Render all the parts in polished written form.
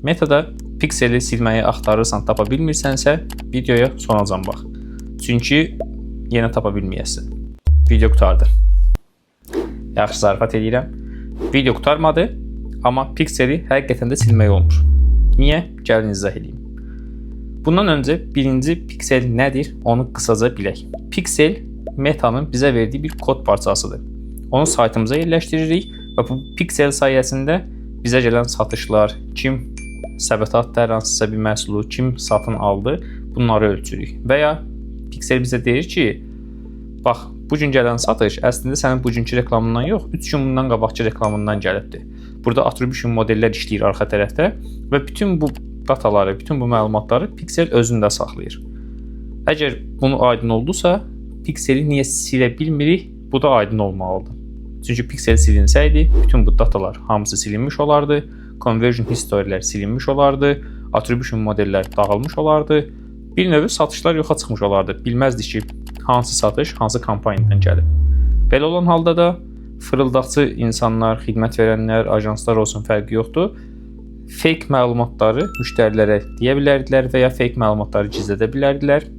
Metada pikseli silməyi axtarırsan, tapa bilmirsənsə, videoya sonacan bax. Çünki yenə tapa bilməyəsən. Video qurtardı. Yaxşı, zarafat edirəm. Video qurtarmadı, amma pikseli həqiqətən də silmək olmur. Niyə? Gəlin izah edeyim. Bundan öncə birinci piksel nədir? Onu qısaca bilək. Piksel Meta'nın bizə verdiyi bir kod parçasıdır. Onu saytımıza yerləşdiririk və bu piksel sayəsində bizə gələn satışlar, kim səbətə atdı hər hansısa bir məhsulu, kim satın aldı, bunları ölçürük. Və ya piksel bizə deyir ki, bax, bugün gələn satış əslində sənin bugünkü reklamından yox, 3 gün bundan qabaqki reklamından gəlibdir. Burada attribution modellər işləyir arxa tərəfdə və bütün bu dataları, bütün bu məlumatları piksel özündə saxlayır. Əgər bunu aydın oldusa, pikseli niyə silə bilmirik? Bu da aydın olmalıdır. Çünki piksel silinsəydi, bütün bu datalar hamısı silinmiş olardı, conversion historylər silinmiş olardı, attribution modellər dağılmış olardı, bir növ satışlar yoxa çıxmış olardı. Bilməzdik ki, hansı satış, hansı kampaniyadan gəlib. Belə olan halda da fırıldaqçı insanlar, xidmət verənlər, ajanslar olsun, fərqi yoxdur. Fake məlumatları müştərilərə deyə bilərdilər və ya fake məlumatları gizlədə bilərdilər.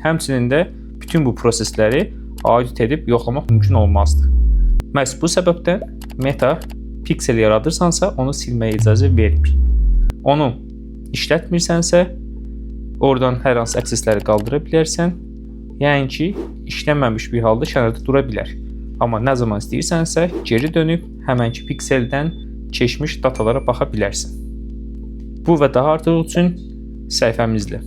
Həmçinin də bütün bu prosesləri audit edib yoxlamaq mümkün olmazdı. Məhz bu səbəbdən Meta piksel yaradırsansa, onu silməyə icazə vermir. Onu işlətmirsənsə, oradan hər hansı aksesləri qaldıra bilərsən, yəni ki, işlənməmiş bir halda kənarda dura bilər. Amma nə zaman istəyirsənsə, geri dönüb həmənki pikseldən keçmiş datalara baxa bilərsən. Bu və daha artıq üçün səhifəmizlə